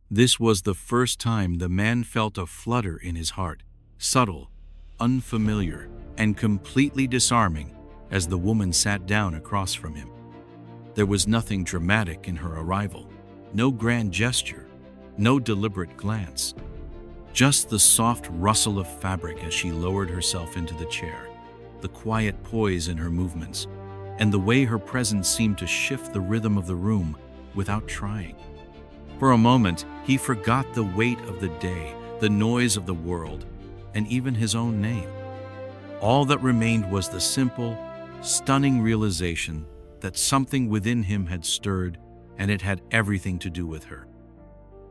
This was the first time the man felt a flutter in his heart, subtle, unfamiliar, and completely disarming as the woman sat down across from him. There was nothing dramatic in her arrival, no grand gesture, no deliberate glance. Just the soft rustle of fabric as she lowered herself into the chair, the quiet poise in her movements, and the way her presence seemed to shift the rhythm of the room without trying. For a moment, he forgot the weight of the day, the noise of the world, and even his own name. All that remained was the simple, stunning realization that something within him had stirred, and it had everything to do with her.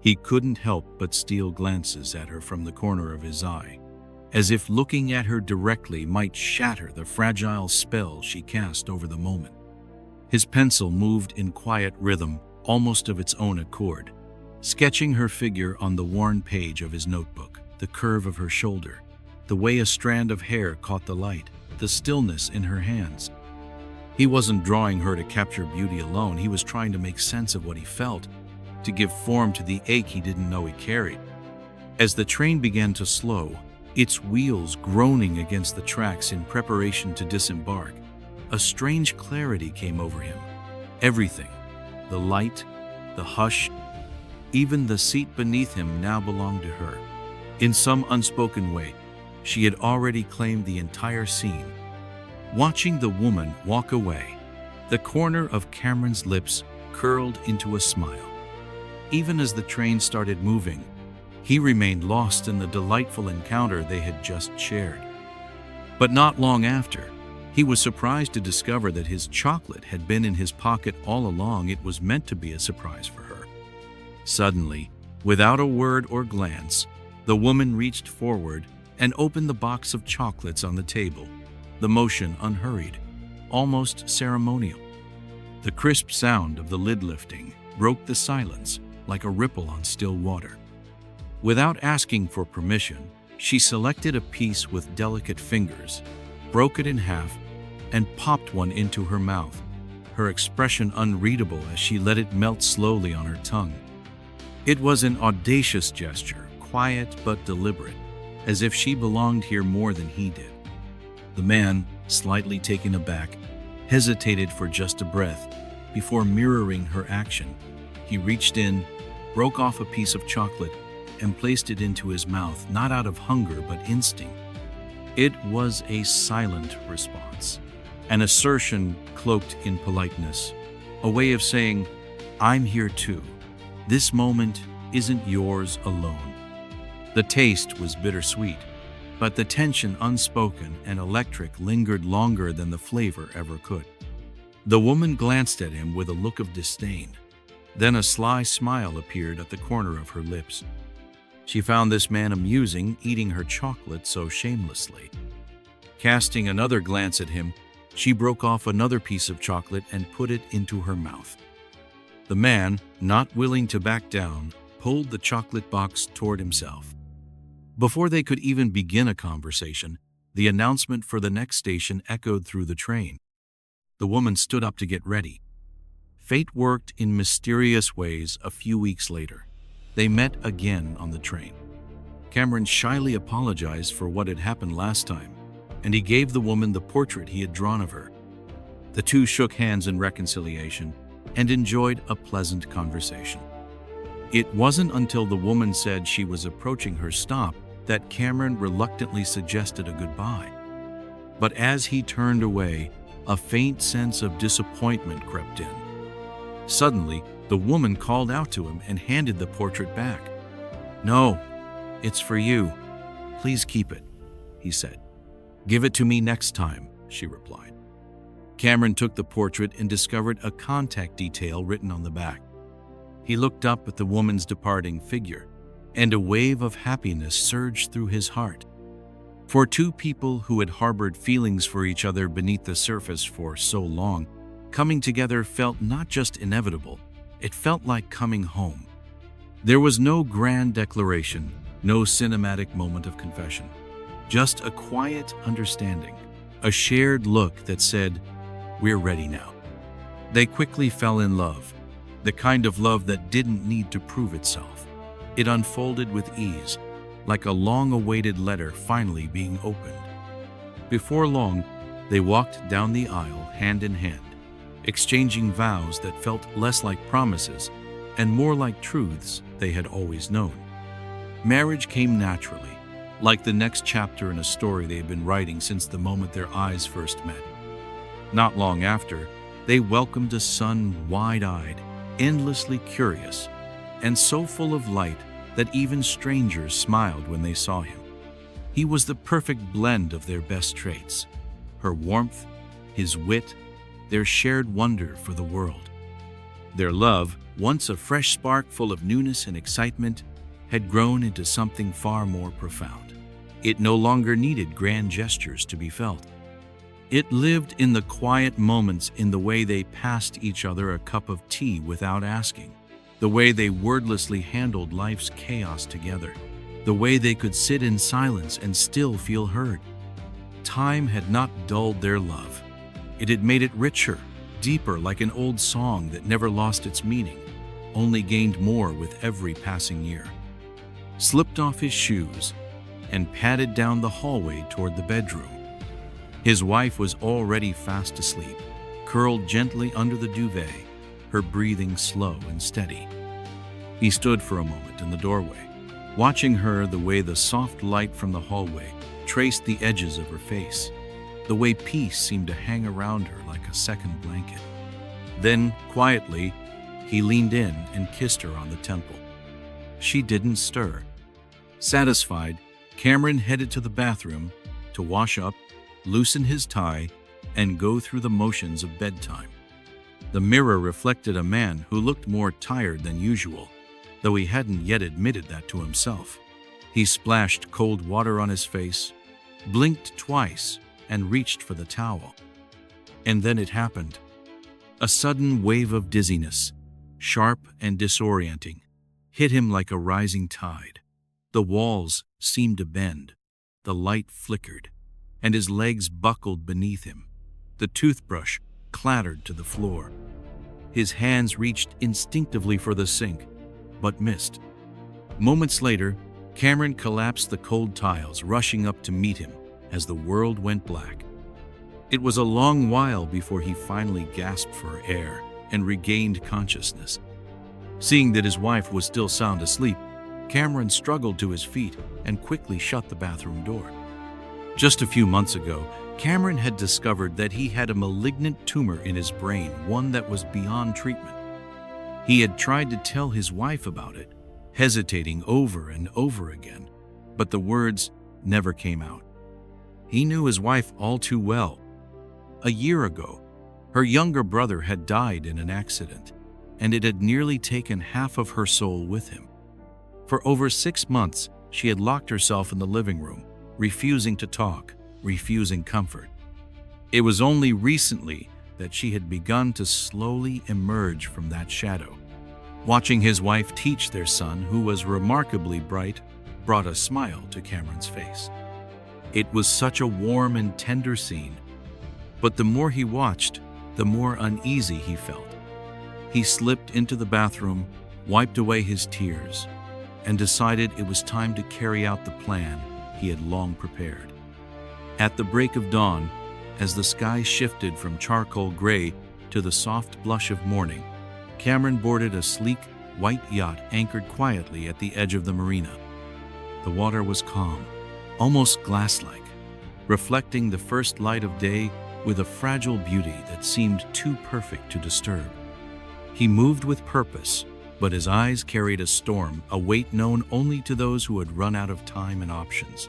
He couldn't help but steal glances at her from the corner of his eye, as if looking at her directly might shatter the fragile spell she cast over the moment. His pencil moved in quiet rhythm, almost of its own accord, sketching her figure on the worn page of his notebook, the curve of her shoulder, the way a strand of hair caught the light, the stillness in her hands. He wasn't drawing her to capture beauty alone. He was trying to make sense of what he felt, to give form to the ache he didn't know he carried. As the train began to slow, its wheels groaning against the tracks in preparation to disembark, a strange clarity came over him. Everything, the light, the hush, even the seat beneath him now belonged to her. In some unspoken way, she had already claimed the entire scene. Watching the woman walk away, the corner of Cameron's lips curled into a smile. Even as the train started moving, he remained lost in the delightful encounter they had just shared. But not long after, he was surprised to discover that his chocolate had been in his pocket all along. It was meant to be a surprise for her. Suddenly, without a word or glance, the woman reached forward and opened the box of chocolates on the table, the motion unhurried, almost ceremonial. The crisp sound of the lid lifting broke the silence like a ripple on still water. Without asking for permission, she selected a piece with delicate fingers, broke it in half, and popped one into her mouth, her expression unreadable as she let it melt slowly on her tongue. It was an audacious gesture, quiet but deliberate, as if she belonged here more than he did. The man, slightly taken aback, hesitated for just a breath before mirroring her action. He reached in, broke off a piece of chocolate, and placed it into his mouth, not out of hunger but instinct. It was a silent response, an assertion cloaked in politeness, a way of saying, "I'm here too. This moment isn't yours alone." The taste was bittersweet, but the tension, unspoken and electric, lingered longer than the flavor ever could. The woman glanced at him with a look of disdain. Then a sly smile appeared at the corner of her lips. She found this man amusing, eating her chocolate so shamelessly. Casting another glance at him, she broke off another piece of chocolate and put it into her mouth. The man, not willing to back down, pulled the chocolate box toward himself. Before they could even begin a conversation, the announcement for the next station echoed through the train. The woman stood up to get ready. Fate worked in mysterious ways. A few weeks later, they met again on the train. Cameron shyly apologized for what had happened last time, and he gave the woman the portrait he had drawn of her. The two shook hands in reconciliation and enjoyed a pleasant conversation. It wasn't until the woman said she was approaching her stop that Cameron reluctantly suggested a goodbye. But as he turned away, a faint sense of disappointment crept in. Suddenly, the woman called out to him and handed the portrait back. "No, it's for you. Please keep it," he said. "Give it to me next time," she replied. Cameron took the portrait and discovered a contact detail written on the back. He looked up at the woman's departing figure, and a wave of happiness surged through his heart. For two people who had harbored feelings for each other beneath the surface for so long, coming together felt not just inevitable, it felt like coming home. There was no grand declaration, no cinematic moment of confession, just a quiet understanding, a shared look that said, "We're ready now." They quickly fell in love, the kind of love that didn't need to prove itself. It unfolded with ease, like a long-awaited letter finally being opened. Before long, they walked down the aisle hand in hand, exchanging vows that felt less like promises and more like truths they had always known. Marriage came naturally, like the next chapter in a story they had been writing since the moment their eyes first met. Not long after, they welcomed a son wide-eyed, endlessly curious, and so full of light that even strangers smiled when they saw him. He was the perfect blend of their best traits: her warmth, his wit, their shared wonder for the world. Their love, once a fresh spark full of newness and excitement, had grown into something far more profound. It no longer needed grand gestures to be felt. It lived in the quiet moments, in the way they passed each other a cup of tea without asking, the way they wordlessly handled life's chaos together, the way they could sit in silence and still feel heard. Time had not dulled their love. It had made it richer, deeper, like an old song that never lost its meaning, only gained more with every passing year. Slipped off his shoes and padded down the hallway toward the bedroom. His wife was already fast asleep, curled gently under the duvet, her breathing slow and steady. He stood for a moment in the doorway, watching her, the way the soft light from the hallway traced the edges of her face, the way peace seemed to hang around her like a second blanket. Then, quietly, he leaned in and kissed her on the temple. She didn't stir. Satisfied, Cameron headed to the bathroom to wash up, loosen his tie, and go through the motions of bedtime. The mirror reflected a man who looked more tired than usual, though he hadn't yet admitted that to himself. He splashed cold water on his face, blinked twice, and reached for the towel. And then it happened. A sudden wave of dizziness, sharp and disorienting, hit him like a rising tide. The walls seemed to bend, the light flickered, and his legs buckled beneath him. The toothbrush clattered to the floor. His hands reached instinctively for the sink, but missed. Moments later, Cameron collapsed the cold tiles, rushing up to meet him as the world went black. It was a long while before he finally gasped for air and regained consciousness. Seeing that his wife was still sound asleep, Cameron struggled to his feet and quickly shut the bathroom door. Just a few months ago, Cameron had discovered that he had a malignant tumor in his brain, one that was beyond treatment. He had tried to tell his wife about it, hesitating over and over again, but the words never came out. He knew his wife all too well. A year ago, her younger brother had died in an accident, and it had nearly taken half of her soul with him. For over 6 months, she had locked herself in the living room, refusing to talk, refusing comfort. It was only recently that she had begun to slowly emerge from that shadow. Watching his wife teach their son, who was remarkably bright, brought a smile to Cameron's face. It was such a warm and tender scene, but the more he watched, the more uneasy he felt. He slipped into the bathroom, wiped away his tears, and decided it was time to carry out the plan he had long prepared. At the break of dawn, as the sky shifted from charcoal gray to the soft blush of morning, Cameron boarded a sleek, white yacht anchored quietly at the edge of the marina. The water was calm, almost glass-like, reflecting the first light of day with a fragile beauty that seemed too perfect to disturb. He moved with purpose, but his eyes carried a storm, a weight known only to those who had run out of time and options.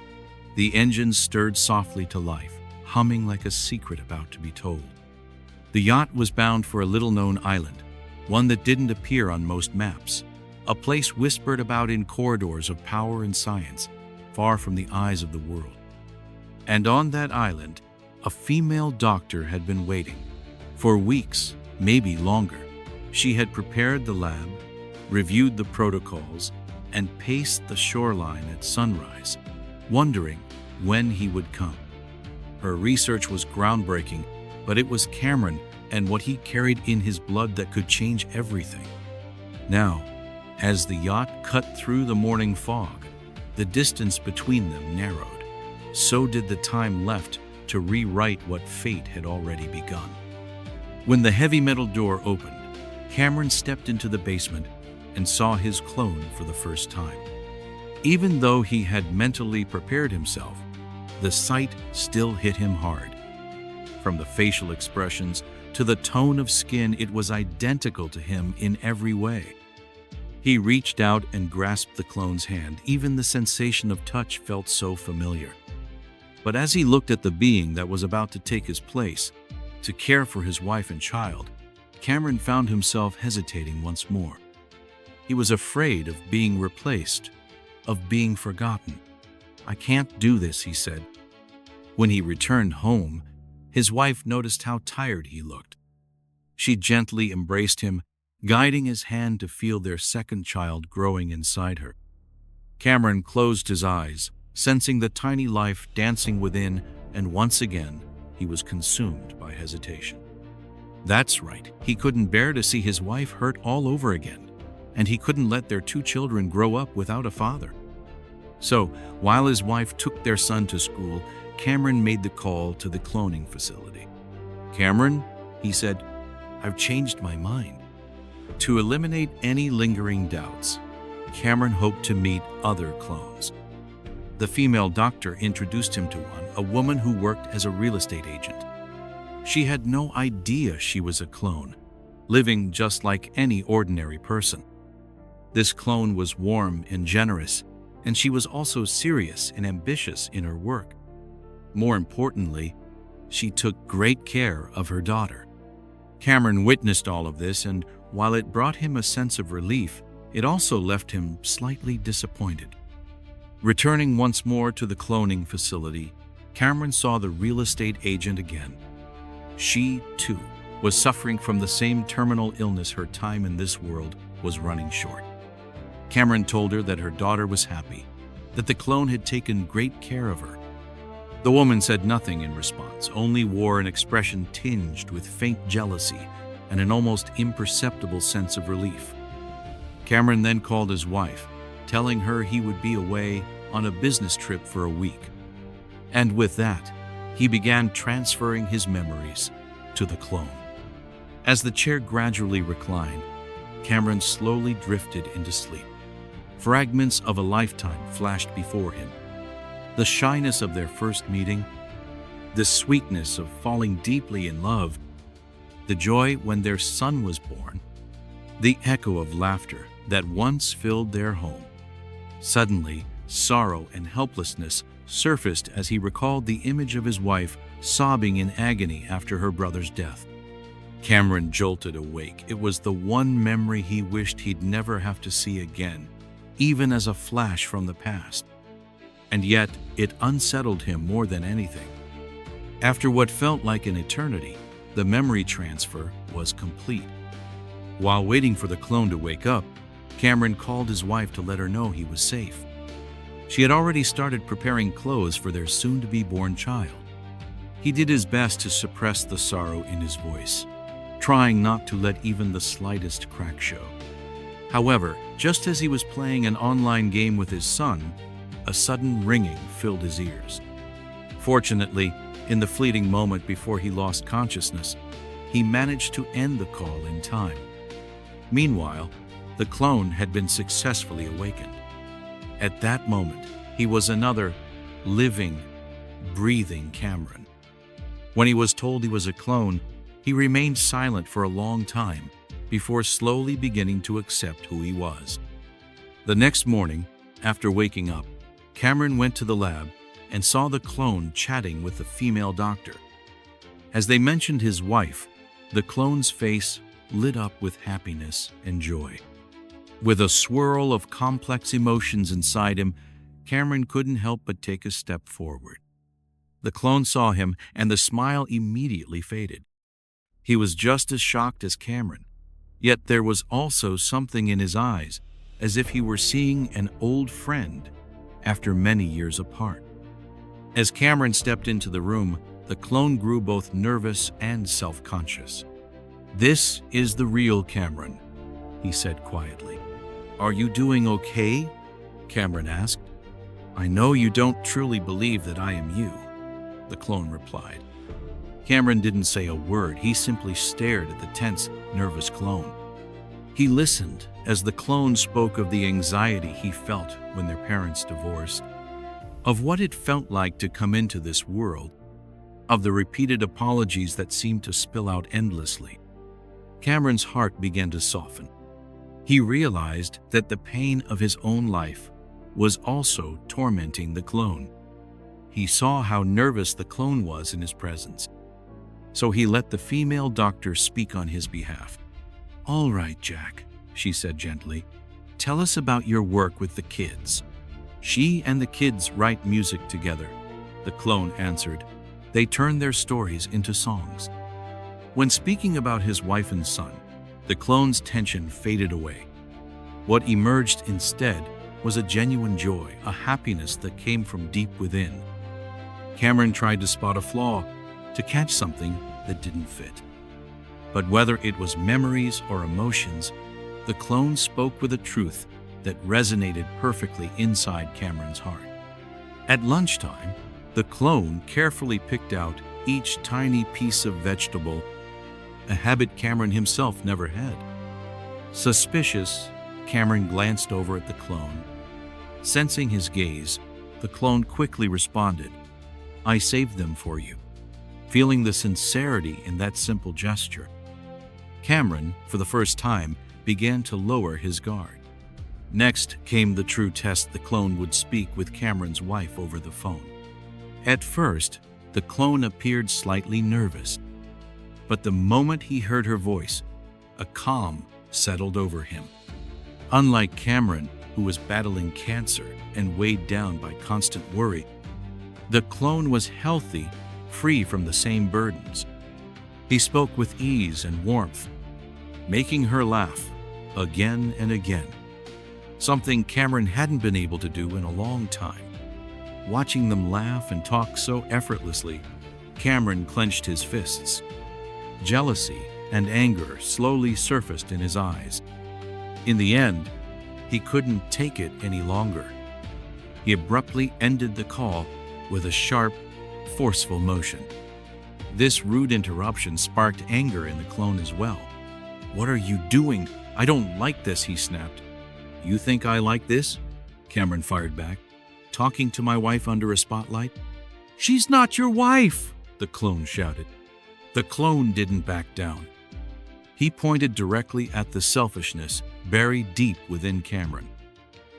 The engines stirred softly to life, humming like a secret about to be told. The yacht was bound for a little-known island, one that didn't appear on most maps, a place whispered about in corridors of power and science, far from the eyes of the world. And on that island, a female doctor had been waiting. For weeks, maybe longer, she had prepared the lab, reviewed the protocols, and paced the shoreline at sunrise, wondering when he would come. Her research was groundbreaking, but it was Cameron and what he carried in his blood that could change everything. Now, As the yacht cut through the morning fog, the distance between them narrowed. So did the time left to rewrite what fate had already begun. When the heavy metal door opened, Cameron stepped into the basement and saw his clone for the first time. Even though he had mentally prepared himself, the sight still hit him hard. From the facial expressions to the tone of skin, it was identical to him in every way. He reached out and grasped the clone's hand. Even the sensation of touch felt so familiar. But as he looked at the being that was about to take his place, to care for his wife and child, Cameron found himself hesitating once more. He was afraid of being replaced, of being forgotten. "I can't do this," he said. When he returned home, his wife noticed how tired he looked. She gently embraced him, guiding his hand to feel their second child growing inside her. Cameron closed his eyes, sensing the tiny life dancing within, and once again, he was consumed by hesitation. That's right, he couldn't bear to see his wife hurt all over again, and he couldn't let their 2 children grow up without a father. So, while his wife took their son to school, Cameron made the call to the cloning facility. "Cameron," he said, "I've changed my mind." To eliminate any lingering doubts, Cameron hoped to meet other clones. The female doctor introduced him to one, a woman who worked as a real estate agent. She had no idea she was a clone, living just like any ordinary person. This clone was warm and generous, and she was also serious and ambitious in her work. More importantly, she took great care of her daughter. Cameron witnessed all of this, and while it brought him a sense of relief, it also left him slightly disappointed. Returning once more to the cloning facility, Cameron saw the real estate agent again. She, too, was suffering from the same terminal illness. Her time in this world was running short. Cameron told her that her daughter was happy, that the clone had taken great care of her. The woman said nothing in response, only wore an expression tinged with faint jealousy and an almost imperceptible sense of relief. Cameron then called his wife, telling her he would be away on a business trip for a week. And with that, he began transferring his memories to the clone. As the chair gradually reclined, Cameron slowly drifted into sleep. Fragments of a lifetime flashed before him. The shyness of their first meeting, the sweetness of falling deeply in love, the joy when their son was born, the echo of laughter that once filled their home. Suddenly, sorrow and helplessness surfaced as he recalled the image of his wife sobbing in agony after her brother's death. Cameron jolted awake. It was the one memory he wished he'd never have to see again, even as a flash from the past. And yet, it unsettled him more than anything. After what felt like an eternity, the memory transfer was complete. While waiting for the clone to wake up, Cameron called his wife to let her know he was safe. She had already started preparing clothes for their soon-to-be-born child. He did his best to suppress the sorrow in his voice, trying not to let even the slightest crack show. However, just as he was playing an online game with his son, a sudden ringing filled his ears. Fortunately, in the fleeting moment before he lost consciousness, he managed to end the call in time. Meanwhile, the clone had been successfully awakened. At that moment, he was another living, breathing Cameron. When he was told he was a clone, he remained silent for a long time before slowly beginning to accept who he was. The next morning, after waking up, Cameron went to the lab and saw the clone chatting with the female doctor. As they mentioned his wife, the clone's face lit up with happiness and joy. With a swirl of complex emotions inside him, Cameron couldn't help but take a step forward. The clone saw him, and the smile immediately faded. He was just as shocked as Cameron, yet there was also something in his eyes, as if he were seeing an old friend after many years apart. As Cameron stepped into the room, the clone grew both nervous and self-conscious. "This is the real Cameron," he said quietly. "Are you doing okay?" Cameron asked. "I know you don't truly believe that I am you," the clone replied. Cameron didn't say a word. He simply stared at the tense, nervous clone. He listened as the clone spoke of the anxiety he felt when their parents divorced, of what it felt like to come into this world, of the repeated apologies that seemed to spill out endlessly. Cameron's heart began to soften. He realized that the pain of his own life was also tormenting the clone. He saw how nervous the clone was in his presence, so he let the female doctor speak on his behalf. "All right, Jack," she said gently. "Tell us about your work with the kids." "She and the kids write music together," the clone answered. "They turn their stories into songs." When speaking about his wife and son, the clone's tension faded away. What emerged instead was a genuine joy, a happiness that came from deep within. Cameron tried to spot a flaw, to catch something that didn't fit. But whether it was memories or emotions, the clone spoke with a truth that resonated perfectly inside Cameron's heart. At lunchtime, the clone carefully picked out each tiny piece of vegetable, a habit Cameron himself never had. Suspicious, Cameron glanced over at the clone. Sensing his gaze, the clone quickly responded, "I saved them for you," feeling the sincerity in that simple gesture. Cameron, for the first time, began to lower his guard. Next came the true test. The clone would speak with Cameron's wife over the phone. At first, the clone appeared slightly nervous, but the moment he heard her voice, a calm settled over him. Unlike Cameron, who was battling cancer and weighed down by constant worry, the clone was healthy, free from the same burdens. He spoke with ease and warmth, making her laugh again and again, something Cameron hadn't been able to do in a long time. Watching them laugh and talk so effortlessly, Cameron clenched his fists. Jealousy and anger slowly surfaced in his eyes. In the end, he couldn't take it any longer. He abruptly ended the call with a sharp, forceful motion. This rude interruption sparked anger in the clone as well. "What are you doing? I don't like this," he snapped. "You think I like this?" Cameron fired back. "Talking to my wife under a spotlight?" "She's not your wife!" the clone shouted. The clone didn't back down. He pointed directly at the selfishness buried deep within Cameron.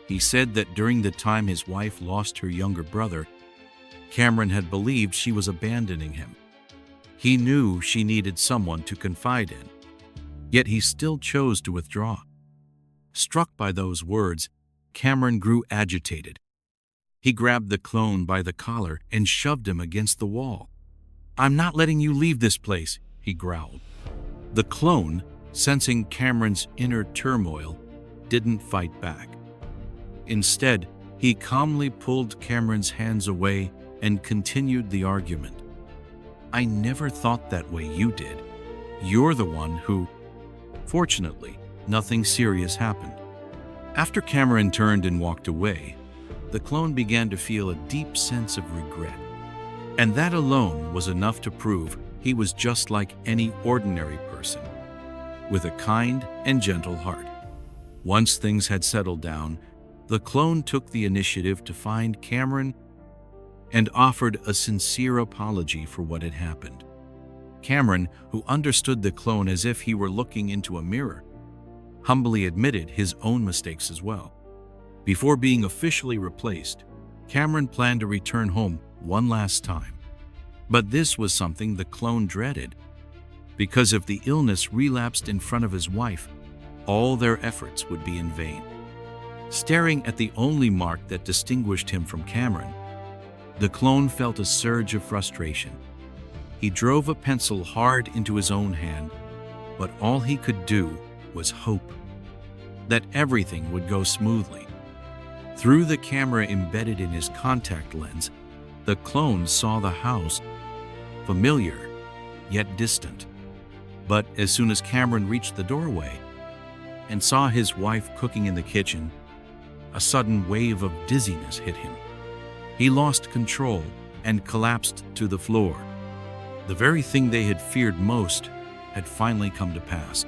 He said that during the time his wife lost her younger brother, Cameron had believed she was abandoning him. He knew she needed someone to confide in, yet he still chose to withdraw. Struck by those words, Cameron grew agitated. He grabbed the clone by the collar and shoved him against the wall. "I'm not letting you leave this place," he growled. The clone, sensing Cameron's inner turmoil, didn't fight back. Instead, he calmly pulled Cameron's hands away and continued the argument. "I never thought that way you did. You're the one who..." Fortunately, nothing serious happened. After Cameron turned and walked away, the clone began to feel a deep sense of regret. And that alone was enough to prove he was just like any ordinary person, with a kind and gentle heart. Once things had settled down, the clone took the initiative to find Cameron and offered a sincere apology for what had happened. Cameron, who understood the clone as if he were looking into a mirror, humbly admitted his own mistakes as well. Before being officially replaced, Cameron planned to return home one last time. But this was something the clone dreaded. Because if the illness relapsed in front of his wife, all their efforts would be in vain. Staring at the only mark that distinguished him from Cameron, the clone felt a surge of frustration. He drove a pencil hard into his own hand, but all he could do was hope that everything would go smoothly. Through the camera embedded in his contact lens, the clone saw the house, familiar yet distant. But as soon as Cameron reached the doorway, and saw his wife cooking in the kitchen, a sudden wave of dizziness hit him. He lost control and collapsed to the floor. The very thing they had feared most had finally come to pass.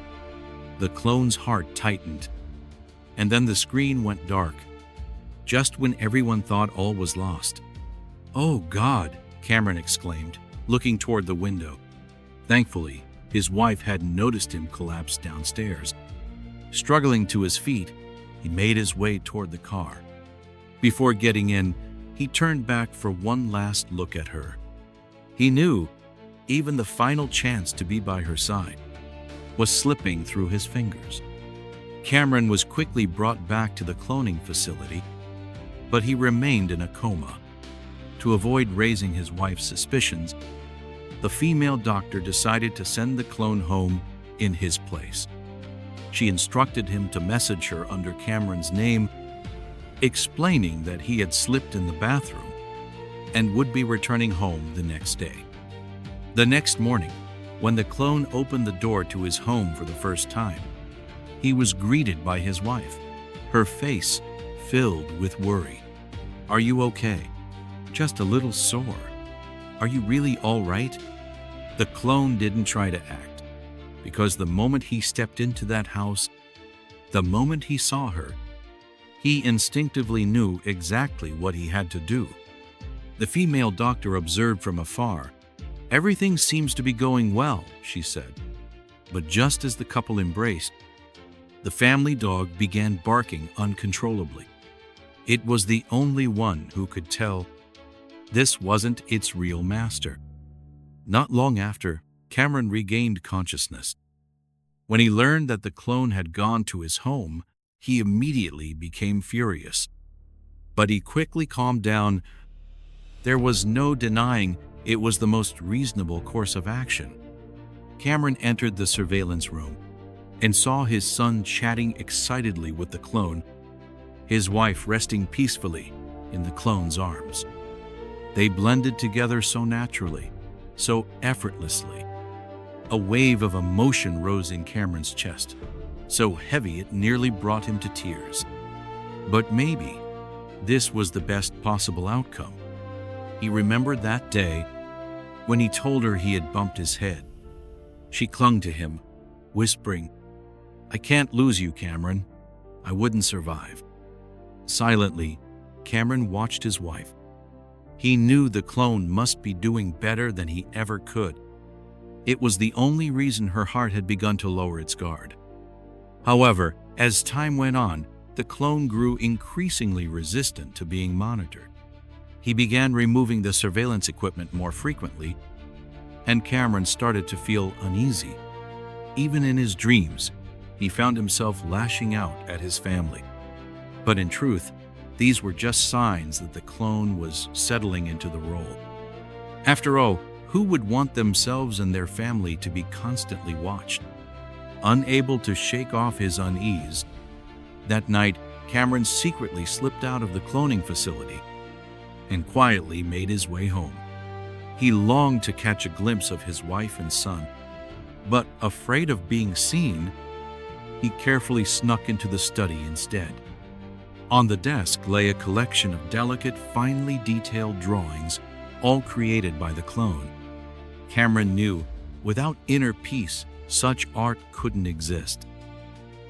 The clone's heart tightened, and then the screen went dark, just when everyone thought all was lost. "Oh God!" Cameron exclaimed, looking toward the window. Thankfully, his wife hadn't noticed him collapse downstairs. Struggling to his feet, he made his way toward the car. Before getting in, he turned back for one last look at her. He knew even the final chance to be by her side was slipping through his fingers. Cameron was quickly brought back to the cloning facility, but he remained in a coma. To avoid raising his wife's suspicions, the female doctor decided to send the clone home in his place. She instructed him to message her under Cameron's name, explaining that he had slipped in the bathroom and would be returning home the next day. The next morning, when the clone opened the door to his home for the first time, he was greeted by his wife, her face filled with worry. "Are you okay? Just a little sore. Are you really all right?" The clone didn't try to act, because the moment he stepped into that house, the moment he saw her, he instinctively knew exactly what he had to do. The female doctor observed from afar. "Everything seems to be going well," she said. But just as the couple embraced, the family dog began barking uncontrollably. It was the only one who could tell this wasn't its real master. Not long after, Cameron regained consciousness. When he learned that the clone had gone to his home, he immediately became furious. But he quickly calmed down. There was no denying it was the most reasonable course of action. Cameron entered the surveillance room and saw his son chatting excitedly with the clone, his wife resting peacefully in the clone's arms. They blended together so naturally, so effortlessly. A wave of emotion rose in Cameron's chest, so heavy it nearly brought him to tears. But maybe this was the best possible outcome. He remembered that day when he told her he had bumped his head. She clung to him, whispering, "I can't lose you, Cameron. I wouldn't survive." Silently, Cameron watched his wife. He knew the clone must be doing better than he ever could. It was the only reason her heart had begun to lower its guard. However, as time went on, the clone grew increasingly resistant to being monitored. He began removing the surveillance equipment more frequently, and Cameron started to feel uneasy. Even in his dreams, he found himself lashing out at his family. But in truth, these were just signs that the clone was settling into the role. After all, who would want themselves and their family to be constantly watched? Unable to shake off his unease, that night, Cameron secretly slipped out of the cloning facility and quietly made his way home. He longed to catch a glimpse of his wife and son, but afraid of being seen, he carefully snuck into the study instead. On the desk lay a collection of delicate, finely detailed drawings, all created by the clone. Cameron knew, without inner peace, such art couldn't exist.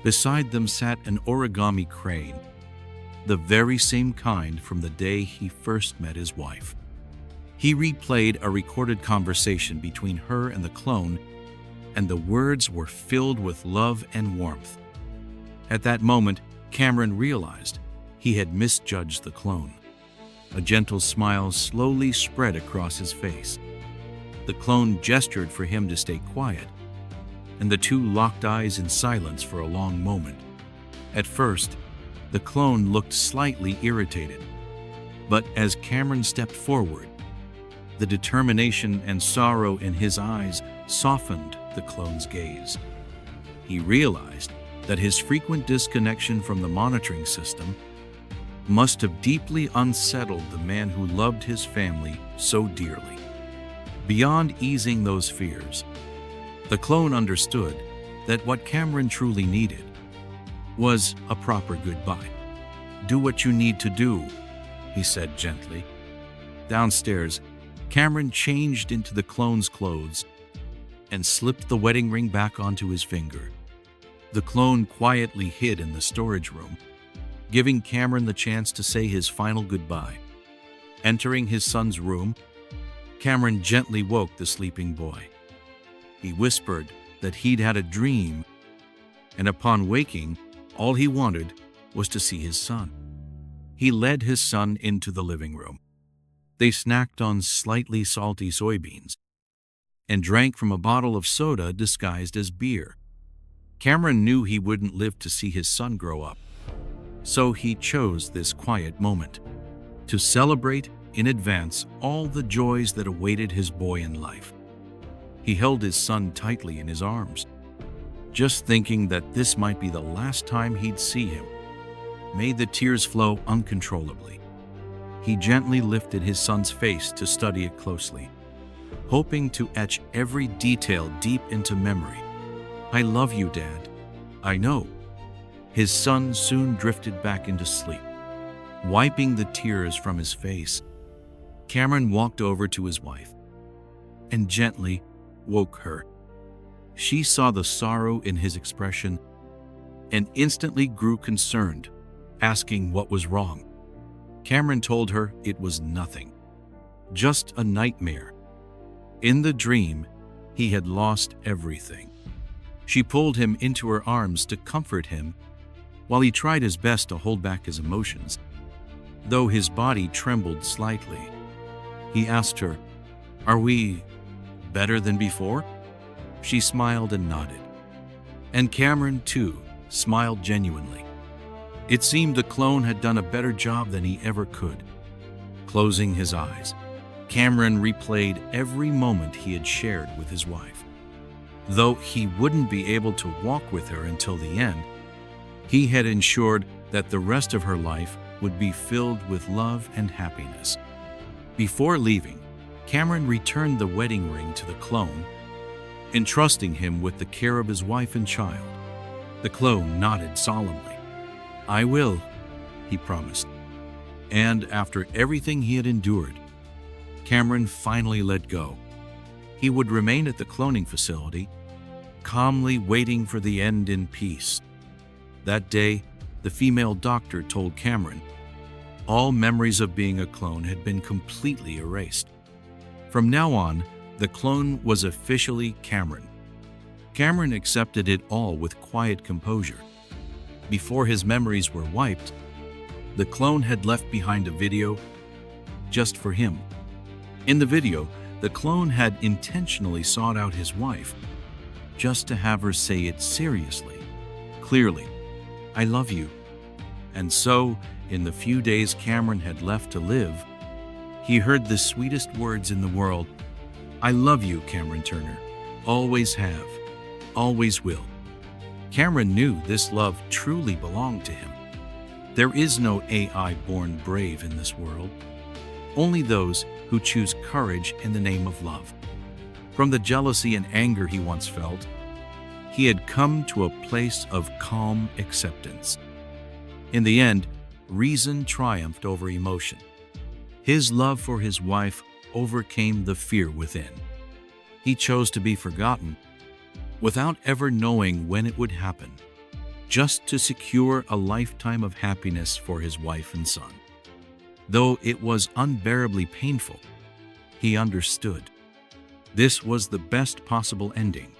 Beside them sat an origami crane, the very same kind from the day he first met his wife. He replayed a recorded conversation between her and the clone, and the words were filled with love and warmth. At that moment, Cameron realized he had misjudged the clone. A gentle smile slowly spread across his face. The clone gestured for him to stay quiet, and the two locked eyes in silence for a long moment. At first, the clone looked slightly irritated, but as Cameron stepped forward, the determination and sorrow in his eyes softened the clone's gaze. He realized that his frequent disconnection from the monitoring system must have deeply unsettled the man who loved his family so dearly. Beyond easing those fears, the clone understood that what Cameron truly needed was a proper goodbye. "Do what you need to do," he said gently. Downstairs, Cameron changed into the clone's clothes and slipped the wedding ring back onto his finger. The clone quietly hid in the storage room, giving Cameron the chance to say his final goodbye. Entering his son's room, Cameron gently woke the sleeping boy. He whispered that he'd had a dream, and upon waking, all he wanted was to see his son. He led his son into the living room. They snacked on slightly salty soybeans and drank from a bottle of soda disguised as beer. Cameron knew he wouldn't live to see his son grow up, so he chose this quiet moment to celebrate in advance all the joys that awaited his boy in life. He held his son tightly in his arms, just thinking that this might be the last time he'd see him. Made the tears flow uncontrollably. He gently lifted his son's face to study it closely, hoping to etch every detail deep into memory. "I love you, Dad. I know." His son soon drifted back into sleep. Wiping the tears from his face, Cameron walked over to his wife and gently woke her. She saw the sorrow in his expression and instantly grew concerned, asking what was wrong. Cameron told her it was nothing, just a nightmare. In the dream, he had lost everything. She pulled him into her arms to comfort him while he tried his best to hold back his emotions. Though his body trembled slightly, he asked her, "Are we better than before?" She smiled and nodded. And Cameron, too, smiled genuinely. It seemed the clone had done a better job than he ever could. Closing his eyes, Cameron replayed every moment he had shared with his wife. Though he wouldn't be able to walk with her until the end, he had ensured that the rest of her life would be filled with love and happiness. Before leaving, Cameron returned the wedding ring to the clone, entrusting him with the care of his wife and child. The clone nodded solemnly. "I will," he promised. And after everything he had endured, Cameron finally let go. He would remain at the cloning facility, calmly waiting for the end in peace. That day, the female doctor told Cameron all memories of being a clone had been completely erased. From now on, the clone was officially Cameron. Cameron accepted it all with quiet composure. Before his memories were wiped, the clone had left behind a video just for him. In the video, the clone had intentionally sought out his wife just to have her say it seriously, clearly, "I love you." And so, in the few days Cameron had left to live, he heard the sweetest words in the world. "I love you, Cameron Turner. Always have. Always will." Cameron knew this love truly belonged to him. There is no AI born brave in this world, only those who choose courage in the name of love. From the jealousy and anger he once felt, he had come to a place of calm acceptance. In the end, reason triumphed over emotion. His love for his wife overcame the fear within. He chose to be forgotten without ever knowing when it would happen, just to secure a lifetime of happiness for his wife and son. Though it was unbearably painful, he understood. This was the best possible ending.